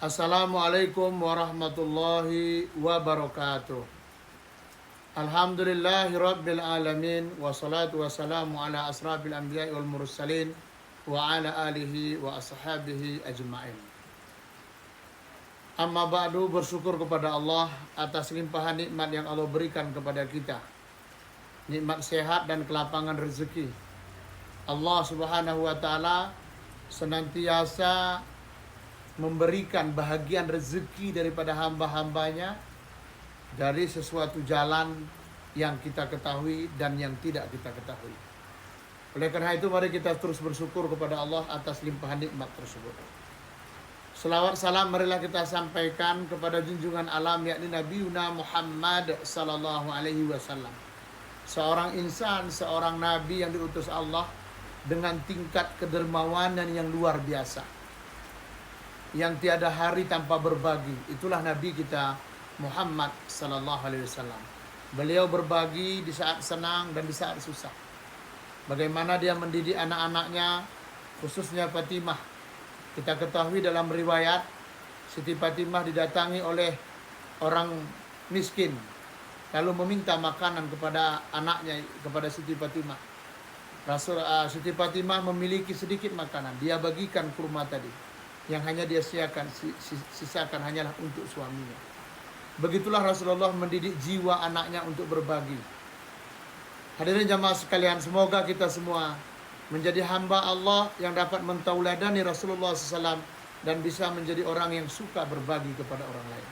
Assalamualaikum warahmatullahi wabarakatuh. Alhamdulillahi rabbil alamin. Wassalatu wassalamu ala asrafil anbiya'i wal mursalin wa ala alihi wa ashabihi ajma'in. Amma ba'du, bersyukur kepada Allah atas limpahan nikmat yang Allah berikan kepada kita. Nikmat sehat dan kelapangan rezeki. Allah subhanahu wa ta'ala senantiasa memberikan bahagian rezeki daripada hamba-hambanya dari sesuatu jalan yang kita ketahui dan yang tidak kita ketahui. Oleh karena itu mari kita terus bersyukur kepada Allah atas limpahan nikmat tersebut. Selawat salam marilah kita sampaikan kepada junjungan alam yakni Nabi Muhammad sallallahu alaihi wasallam. Seorang insan, seorang nabi yang diutus Allah dengan tingkat kedermawanan yang luar biasa, yang tiada hari tanpa berbagi. Itulah Nabi kita Muhammad sallallahu alaihi wasallam. Beliau berbagi di saat senang dan di saat susah. Bagaimana dia mendidik anak-anaknya, khususnya Fatimah. Kita ketahui dalam riwayat Siti Fatimah didatangi oleh orang miskin, lalu meminta makanan kepada anaknya, kepada Siti Fatimah. Siti Fatimah memiliki sedikit makanan, dia bagikan kurma tadi, yang hanya dia sisakan hanyalah untuk suaminya. Begitulah Rasulullah mendidik jiwa anaknya untuk berbagi. Hadirin jamaah sekalian, semoga kita semua menjadi hamba Allah yang dapat mentauladani Rasulullah SAW dan bisa menjadi orang yang suka berbagi kepada orang lain.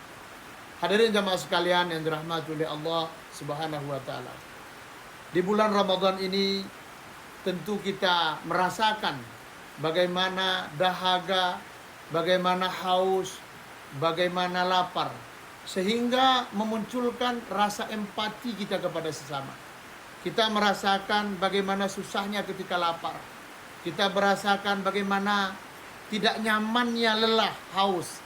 Hadirin jamaah sekalian yang dirahmati oleh Allah Subhanahu wa taala. Di bulan Ramadan ini tentu kita merasakan bagaimana dahaga, bagaimana haus, bagaimana lapar, sehingga memunculkan rasa empati kita kepada sesama. Kita merasakan bagaimana susahnya ketika lapar. Kita merasakan bagaimana tidak nyamannya lelah, haus.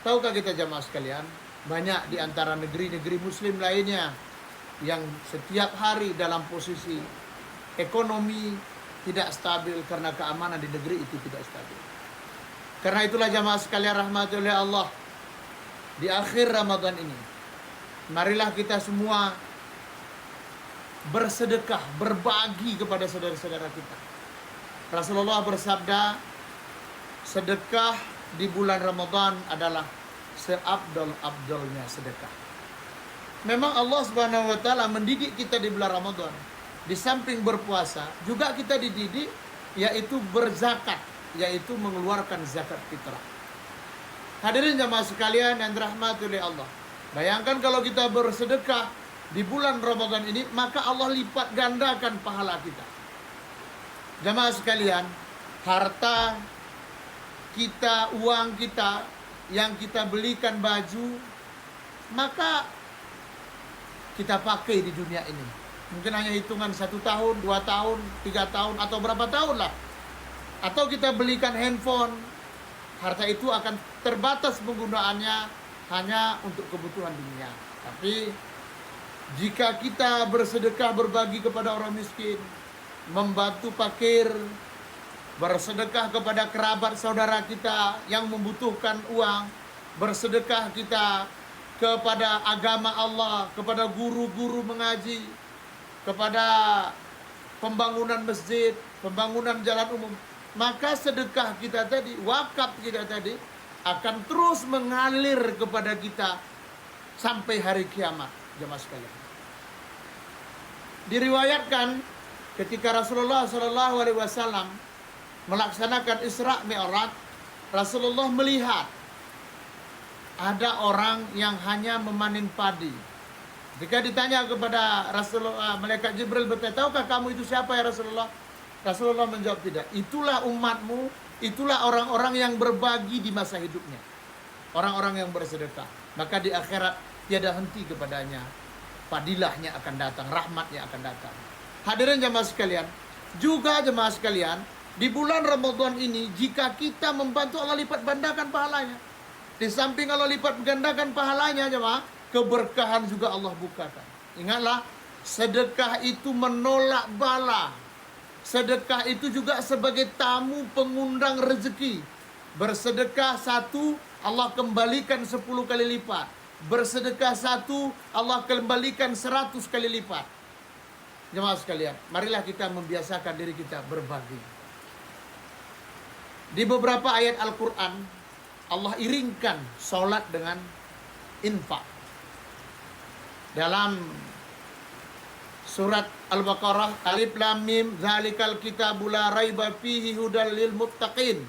Tahukah kita jamaah sekalian, banyak di antara negeri-negeri muslim lainnya yang setiap hari dalam posisi ekonomi tidak stabil karena keamanan di negeri itu tidak stabil. Karena itulah jamaah sekalian rahmati oleh Allah, di akhir Ramadan ini marilah kita semua bersedekah, berbagi kepada saudara-saudara kita. Rasulullah bersabda, sedekah di bulan Ramadan adalah seabdol-abdolnya sedekah. Memang Allah Subhanahu wa taala mendidik kita di bulan Ramadan. Di samping berpuasa, juga kita dididik yaitu berzakat, yaitu mengeluarkan zakat fitrah. Hadirin jamaah sekalian yang dirahmati oleh Allah, bayangkan kalau kita bersedekah di bulan Ramadan ini, maka Allah lipat gandakan pahala kita. Jamaah sekalian, harta kita, uang kita yang kita belikan baju, maka kita pakai di dunia ini. Mungkin hanya hitungan 1 tahun, 2 tahun, 3 tahun, atau berapa tahun lah. Atau kita belikan handphone, harta itu akan terbatas penggunaannya hanya untuk kebutuhan dunia. Tapi jika kita bersedekah, berbagi kepada orang miskin, membantu fakir, bersedekah kepada kerabat saudara kita yang membutuhkan uang, bersedekah kita kepada agama Allah, kepada guru-guru mengaji, kepada pembangunan masjid, pembangunan jalan umum, maka sedekah kita tadi, wakaf kita tadi akan terus mengalir kepada kita sampai hari kiamat. Jemaah sekalian, diriwayatkan ketika Rasulullah SAW melaksanakan Isra Mi'raj, Rasulullah melihat ada orang yang hanya memanen padi. Jika ditanya kepada Rasulullah, malaikat Jibril bertanya, tahukah kamu itu siapa ya Rasulullah? Rasulullah menjawab, tidak. Itulah umatmu, itulah orang-orang yang berbagi di masa hidupnya, orang-orang yang bersedekah. Maka di akhirat tiada henti kepadanya, fadilahnya akan datang, rahmatnya akan datang. Hadirin jemaah sekalian, juga jemaah sekalian, di bulan Ramadan ini jika kita membantu, Allah lipat gandakan pahalanya. Di samping Allah lipat gandakan pahalanya jemaah, keberkahan juga Allah bukakan. Ingatlah, sedekah itu menolak bala. Sedekah itu juga sebagai tamu pengundang rezeki. Bersedekah satu, Allah kembalikan 10 kali lipat. Bersedekah satu, Allah kembalikan 100 kali lipat. Jemaah sekalian, marilah kita membiasakan diri kita berbagi. Di beberapa ayat Al-Quran, Allah iringkan sholat dengan infak. Dalam surat Al-Baqarah, Alif Lam Mim, Zalikal kitabu la raiba fihi hudal lil muttaqin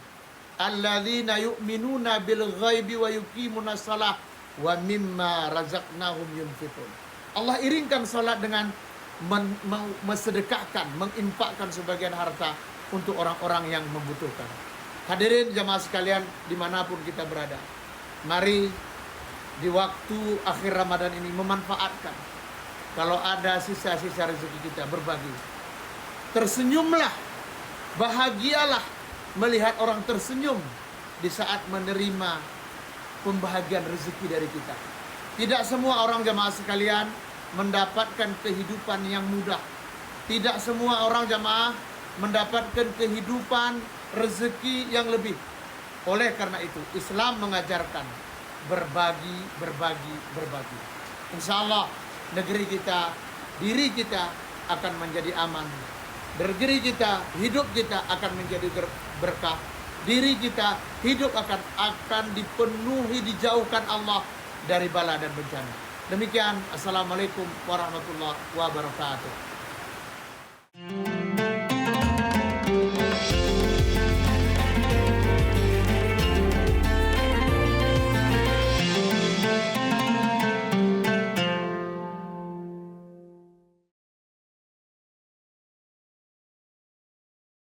alladzina yu'minuna bil ghaibi wa yuqimuna shalah wa mimma razaqnahum yunfiqun. Allah iringkan salat dengan mensedekahkan, menginfakkan sebagian harta untuk orang-orang yang membutuhkan. Hadirin jamaah sekalian dimanapun kita berada, mari di waktu akhir Ramadan ini memanfaatkan kalau ada sisa-sisa rezeki kita berbagi. Tersenyumlah, bahagialah melihat orang tersenyum di saat menerima pembahagian rezeki dari kita. Tidak semua orang jamaah sekalian mendapatkan kehidupan yang mudah. Tidak semua orang jamaah mendapatkan kehidupan rezeki yang lebih. Oleh karena itu, Islam mengajarkan berbagi, berbagi, berbagi. Insya Allah negeri kita, diri kita akan menjadi aman. Negeri kita, hidup kita akan menjadi berkah. Diri kita, hidup akan dipenuhi, dijauhkan Allah dari bala dan bencana. Demikian, Assalamualaikum warahmatullahi wabarakatuh.